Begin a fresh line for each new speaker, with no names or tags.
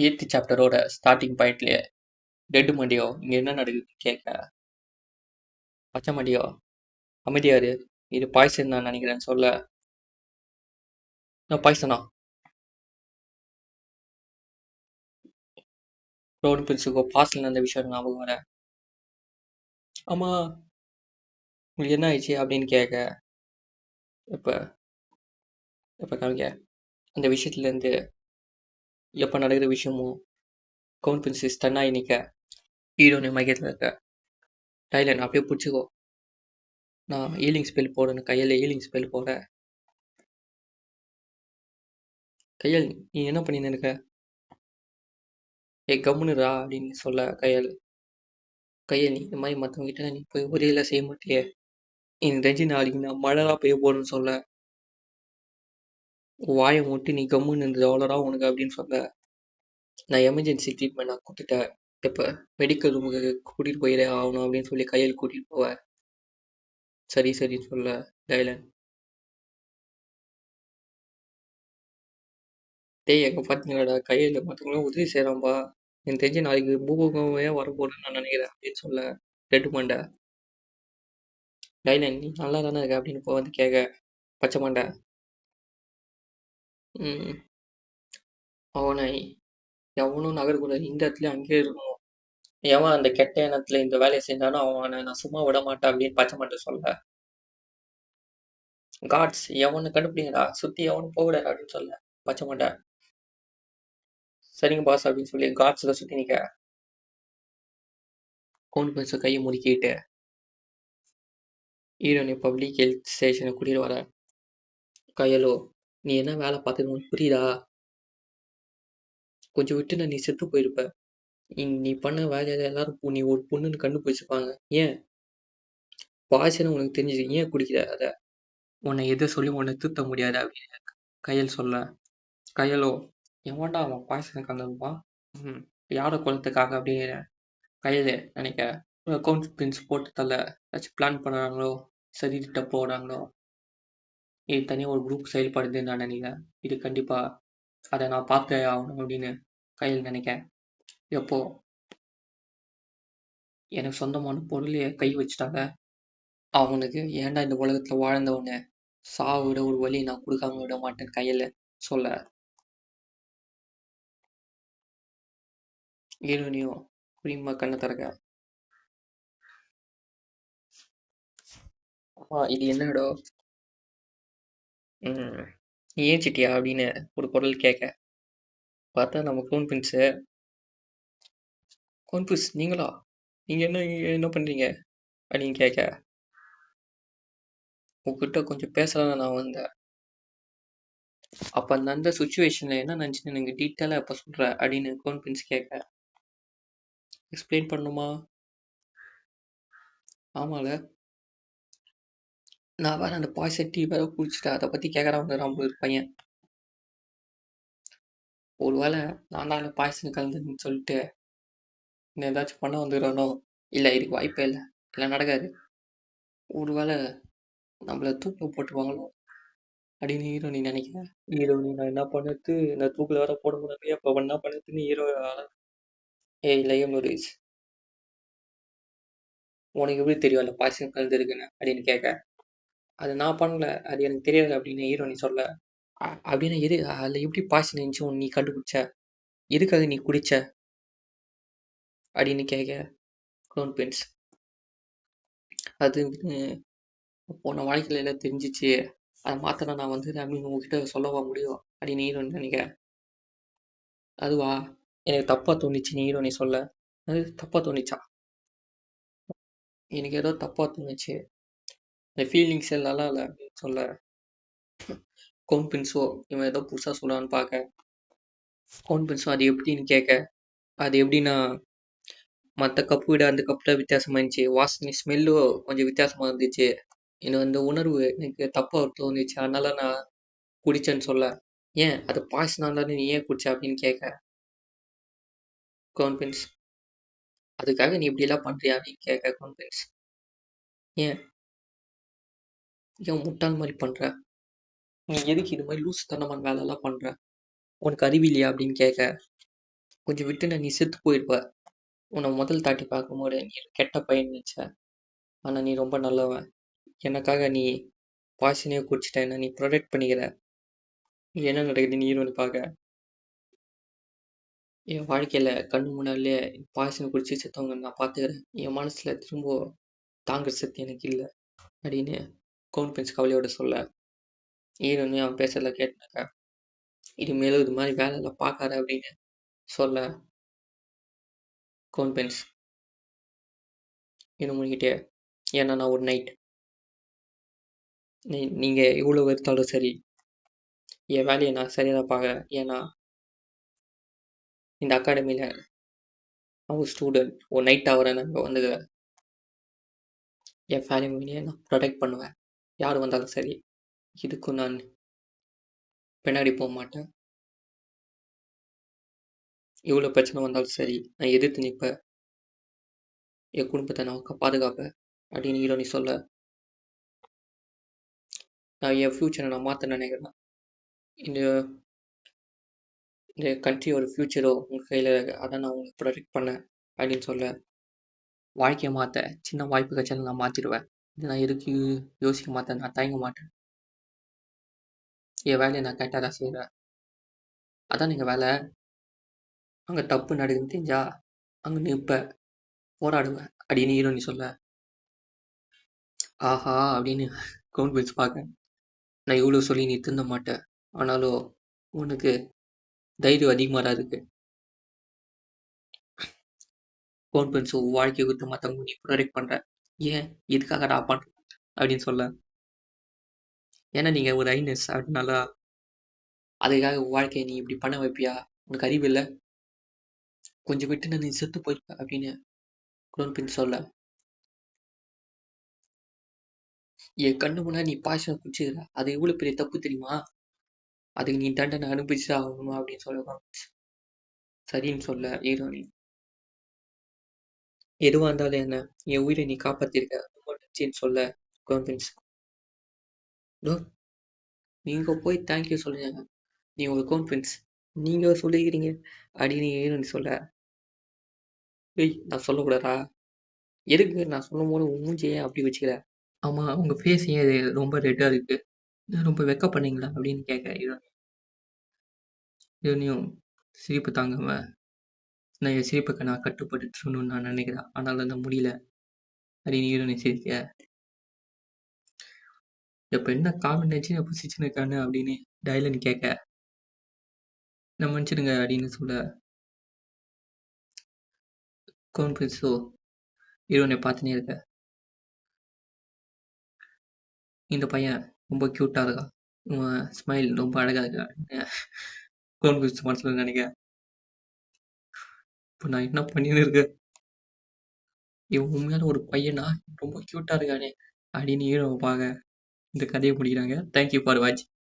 8th சாப்டரோட starting பாயிண்ட்லயே dead மண்டியோ இங்க என்ன நடக்குதுன்னு கேட்க, பச்சை மண்டியோ அமைதியா இரு, இது பாய்சன் நான் நினைக்கிறேன்னு சொல்ல, நான் பாய்சனா ரோடு பிரிச்சுக்கோ பாஸ்ட்ல அந்த விஷயம் ஞாபகம் வர, ஆமா உங்களுக்கு என்ன ஆயிடுச்சு அப்படின்னு கேட்க, இப்ப இப்ப காமிக்க அந்த விஷயத்துல இருந்து எப்ப நடக்கிற விஷயமும் கவுண்ட் பிரின்சி ஸ்டன் ஆகி நிக்க, ஹீரோனி மையத்துல இருக்க டைலன் அப்படியே பிடிச்சிக்கோ, நான் ஹீலிங் ஸ்பெல் போடணும், கையில ஹீலிங் ஸ்பெல் போட, கையல் நீ என்ன பண்ணின்னு இருக்க, ஏ கம்முனுடா அப்படின்னு சொல்ல, கையல் நீ இந்த மாதிரி மற்றவங்க கிட்ட நீ போய் உரையில செய்ய மாட்டியே, எனக்கு தெரிஞ்சு நாளைக்கு நான் மழைலாம் பெய்ய போறேன்னு சொல்ல, வாயை மூட்டு நீ கம்முன்னு இருந்தது அவ்வளோடா உனக்கு அப்படின்னு சொல்ல, நான் எமர்ஜென்சி ட்ரீட்மெண்ட் நான் கொடுத்துட்டேன், இப்போ மெடிக்கல் ரூமுக்கு கூட்டிகிட்டு போயிடே ஆகணும் அப்படின்னு சொல்லி கையில் கூட்டிகிட்டு போவேன், சரி சரின்னு சொல்ல டைலன், டேய் எங்க பார்த்தீங்களாடா கையில் மற்றவங்களும் உதவி செய்கிறான்பா, எனக்கு தெரிஞ்சு நாளைக்கு பூகம்பமே வரப்போகுதுன்னு நான் நினைக்கிறேன் அப்படின்னு சொல்ல, ரெட்டு மண்டை டைலன் நீ நல்லா தானே இருக்க அப்படின்னு இப்போ வந்து கேட்க, பச்சை மண்டை அவனை எவனும் நகரக்கூடாது, இந்த இடத்துல அங்கேயே இருக்கணும், எவன் அந்த கெட்ட எண்ணத்துல இந்த வேலையை செஞ்சானோ அவனை நான் சும்மா விட மாட்டேன் அப்படின்னு பச்சை மண்டை சொல்ல, காட்ஸ் எவனை கண்டுபிடிங்கடா சுத்தி எவனும் போகக்கூடாது அப்படின்னு சொல்ல, பச்சை மண்டை சரிங்க பாஸ் அப்படின்னு சொல்லி காட்ஸ்ல சுத்தி நிக்க, கவுண்ட் பென்ச கையை முறுக்கிட்டு ஹீரோனி பப்ளிக் ஹெல்த் ஸ்டேஷனை கூட்டிட்டு வர, கையலோ நீ என்ன வேலை பார்த்துன்னு உனக்கு புரியுதா, கொஞ்சம் விட்டு நீ செத்து போயிருப்ப, நீ பண்ண வேலையில எல்லாரும் நீ ஒரு பொண்ணுன்னு கண்டுபிடிச்சிருப்பாங்க, ஏன் பாய்ச்சல் உனக்கு தெரிஞ்சது ஏன் குடிக்கிற அதை, உன்னை எதை சொல்லி உன்னை திருத்த முடியாது அப்படின்னு கையல் சொல்ல, கையலோ எவன்டா அவன் பாய்ச்சல் கலந்துருப்பான், யார குளத்துக்காக அப்படின்னு கையில நினைக்க, அக்கௌண்ட் பிரின்ஸ் போட்டு தள்ள ஏதாச்சும் பிளான் பண்ணுறாங்களோ, சதி திட்டம் போடுறாங்களோ, இது தனியாக ஒரு குரூப் செயல்படுதுன்னு நான் நினைக்கிறேன், இது கண்டிப்பா அதை நான் பார்த்தே ஆகணும் அப்படின்னு கையில் நினைக்க, எப்போ எனக்கு சொந்தமான பொருளையே கை வச்சுட்டாங்க, அவனுக்கு ஏன்டா இந்த உலகத்துல வாழ்ந்தவனு சாவிட ஒரு வழி நான் கொடுக்காம விட மாட்டேன் கையில சொல்ல, ஹீரோனியும் புரியுமா கண்ணை திறக்க, இது என்னடோ நீ ஏச்சிட்டியா அப்படின்னு ஒரு குரல் கேட்க, பார்த்தா நம்ம கவுன் பிரின்ஸு, கவுன் பிரின்ஸ் நீங்களா, நீங்க என்ன பண்றீங்க அப்படின்னு கேட்க, உங்ககிட்ட கொஞ்சம் பேசலாம் நான் வந்தேன், அப்ப அந்த சுச்சுவேஷன்ல என்ன நினைச்சுன்னு எனக்கு டீட்டெயிலா எப்ப சொல்ற அப்படின்னு கவுன் பிரின்ஸ் கேட்க, எக்ஸ்பிளைன் பண்ணுமா, ஆமால நான் வேற அந்த பாய்சன் டீ வேற குடிச்சிட்டேன், அதை பத்தி கேட்கறான் நம்ம பையன், ஒருவேளை நான் தான் அந்த பாய்சன் கலந்துன்னு சொல்லிட்டு இன்னும் ஏதாச்சும் பண்ண வந்துடுறானோ, இல்லை இதுக்கு வாய்ப்பே இல்லை, இல்லை நடக்காது, ஒருவேளை நம்மள தூக்கில் போட்டுருவாங்களோ அப்படின்னு ஹீரோனி நினைக்கிறேன், ஹீரோனி நான் என்ன பண்ணது, இந்த தூக்கில் வேற போட முடியாது, அப்போ என்ன பண்ணதுன்னு ஹீரோ, ஏய் லையம் நூரிஸ் உனக்கு எப்படி தெரியும் அந்த பாய்சன் கலந்துருக்குன்னு அப்படின்னு கேட்க, அது நான் பண்ணல, அது எனக்கு தெரியாது அப்படின்னு ஹீரோனி சொல்ல, அப்படின்னு எது அதில் எப்படி பாய்சன் இருந்துச்சு நீ கண்டுபிடிச்ச, எதுக்காக நீ குடிச்ச அப்படின்னு கேட்க, க்ரௌன் பிரின்ஸ் அது போன வாழ்க்கையில எல்லாம் தெரிஞ்சிச்சு, அதை மாத்திர நான் வந்து அப்படின்னு உங்ககிட்ட சொல்லவா முடியும் அப்படின்னு ஹீரோன்னு நினைக்க, அதுவா எனக்கு தப்பா தோணுச்சு ஹீரோனி சொல்ல, அது தப்பா தோணுச்சா, எனக்கு ஏதோ தப்பா தோணுச்சு, இந்த ஃபீலிங்ஸ் எல்லாம் இல்லை அப்படின்னு சொல்ல, கவுன் பிரின்ஸோ இவன் ஏதோ புதுசா சொல்லலான்னு பார்க்க, கவுன் பிரின்ஸோ அது எப்படின்னு கேட்க, அது எப்படின்னா மற்ற கப்பு விட அந்த கப்பில் வித்தியாசமா இருந்துச்சு, வாசனை ஸ்மெல்லும் கொஞ்சம் வித்தியாசமா இருந்துச்சு, எனக்கு அந்த உணர்வு எனக்கு தப்பா தோணுச்சு, அதனால நான் குடிச்சேன்னு சொல்ல, ஏன் அது பாய்சனால நீ ஏன் குடிச்ச அப்படின்னு கேட்க, கான்ஃபிடன்ஸ் அதுக்காக நீ இப்படி எல்லாம் பண்றியா அப்படின்னு கேட்க, கான்ஃபிடன்ஸ் ஏன் ஏன் முட்டாள் மாதிரி பண்ற, நீ எதுக்கு இது மாதிரி லூஸ் தனமான வேலை எல்லாம் பண்ற, உனக்கு அறிவில்லையா அப்படின்னு கேட்க, கொஞ்சம் விட்டுனா நீ செத்து போயிருப்ப. உன்னை முதல் தாட்டி பார்க்கும்போது நீ கெட்ட பையன் நினச்ச. ஆனால் நீ ரொம்ப நல்லவன். எனக்காக நீ பாய்சனே குடிச்சிட்ட. என்ன நீ ப்ரொடெக்ட் பண்ணிக்கிற. என்ன நடக்குது நீ வந்து பார்க்க. என் வாழ்க்கையில் கண்ணு முன்னாலே பாய்சனை குடிச்சு செத்தவங்க நான் பார்த்துக்கிறேன். என் மனசில் திரும்ப தாங்குற சக்தி எனக்கு இல்லை அப்படின்னு கவுன் பென்ஸ் கவலையோட சொல்ல, ஹீரோனே அவன் பேசுறதுல கேட்டாக்கா, இனிமேலும் இது மாதிரி வேலையெல்லாம் பார்க்காத அப்படின்னு சொல்ல, கவுன் பென்ஸ் இன்னும் முடிக்கிட்டே, ஏன்னா நான் ஒரு நைட், நீங்கள் எவ்வளோ வெறுத்தாலும் சரி, என் வேலையை நான் சரியாக தான் பார்க்குறேன். ஏன்னா இந்த அகாடமியில் நான் ஸ்டூடெண்ட், ஒரு நைட் ஆகிறேன் நான் வந்தது. என் ஃபேமிலியை நான் ப்ரொடெக்ட் பண்ணுவேன். யார் வந்தாலும் சரி, இதுக்கும் நான் பின்னாடி போக மாட்டேன். எவ்வளோ பிரச்சனை வந்தாலும் சரி, நான் எதிர்த்து நிற்பேன். என் குடும்பத்தை நான் பாதுகாப்பேன் அப்படின்னு ஹீரோனி சொல்ல, நான் என் ஃப்யூச்சரை நான் மாற்ற நினைக்கிறேன். இந்த இந்த கண்ட்ரியோட ஃப்யூச்சரோ உங்கள் கையில் இருக்குது. அதை நான் உங்களுக்கு ப்ரொடெக்ட் பண்ணேன் அப்படின்னு சொல்ல, வாழ்க்கையை மாற்ற சின்ன வாய்ப்பு கட்சாலும் நான் மாற்றிடுவேன். இது நான் எதுக்கு யோசிக்க மாட்டேன், நான் தயங்க மாட்டேன். என் வேலையை நான் கரெக்டாக தான் செய்கிறேன். அதான் நீங்கள் வேலை. அங்கே தப்பு நடக்குதுன்னு தெரிஞ்சா அங்கே நிற்பேன், போராடுவேன் அப்படின்னு ஹீரோனி சொல்ல, ஆஹா அப்படின்னு கவுண்ட் பென்ஸ் பார்க்க, நான் இவ்வளோ சொல்லி நீ திருந்த மாட்டேன். ஆனாலும் உனக்கு தைரியம் அதிகமாக தான் இருக்கு. கவுண்ட் பென்ஸ் வாழ்க்கையை கொடுத்து மற்றவங்க நீ ப்ரொடெக்ட் பண்ணுற. ஏன் இதுக்காக நான் பண்ணுறேன் அப்படின்னு சொல்ல, ஏன்னா நீங்கள் ஒரு ஐனஸ் அப்படின்னால அதுக்காக வாழ்க்கையை நீ இப்படி பண்ண வைப்பியா? உனக்கு அறிவு இல்லை. கொஞ்சம் விட்டு நீ செத்து போயிருப்ப அப்படின்னு கவுண்ட் பென்ஸ் சொல்ல, என் கண்ணு முன்னாடி நீ பாய்ச்சல் குடிச்சுக்கிற. அது எவ்வளோ பெரிய தப்பு தெரியுமா? அதுக்கு நீ தண்டனை அனுபவிச்சு ஆகணும் அப்படின்னு சொல்ல, சரின்னு சொல்ல ஹீரோனி, எதுவாக இருந்தாலும் என்ன, என் உயிரை நீ காப்பாற்றிருக்க, ரொம்ப நன்றின்னு சொல்ல கவுண்ட் பென்ஸ், நீங்கள் போய் தேங்க்யூ சொல்லுங்க, நீ உங்கள் கவுண்ட் பென்ஸ் நீங்கள் சொல்லிக்கிறீங்க அப்படின்னு ஹீரோனி சொல்ல, ஏய் நான் சொல்லக்கூடாதா? எதுக்கு நான் சொல்லும் போது உன் மூஞ்சியே அப்படி வச்சுக்கிற? ஆமாம், உங்கள் ஃபேஸ் ஏன் ரொம்ப ரெட்டாக இருக்குது, ரொம்ப வெக்க பண்ணீங்களா அப்படின்னு கேட்க ஹீரோனியும் சிரிப்பு தாங்காம, நான் என் சிரிப்புக்கு நான் கட்டுப்பட்டுணும்னு நான் நினைக்கிறேன், ஆனால் அந்த முடியல அப்படின்னு ஹீரோனி சிரிக்க, இப்போ என்ன காமெடி நினச்சி அப்போ சிரிச்சுன்னு இருக்கானு அப்படின்னு டைலன் கேட்க, நான் மன்னிச்சிடுங்க அப்படின்னு சொல்ல, கான்ஃபரன்ஸோ ஹீரோனை பார்த்துனே இருக்க, இந்த பையன் ரொம்ப க்யூட்டாக இருக்கான், உன் ஸ்மைல் ரொம்ப அழகாக இருக்கா அப்படின்னு கான்ஃபரன்ஸ் மனசில் நினைக்க, இப்போ நான் என்ன பண்ணின்னு இருக்கேன், இவன் உண்மையான ஒரு பையனா ரொம்ப க்யூட்டாக இருக்கானே அப்படின்னு ஹீரோவை பார்க்க இந்த கதையை முடிக்கிறாங்க. தேங்க்யூ ஃபார் வாட்சிங்.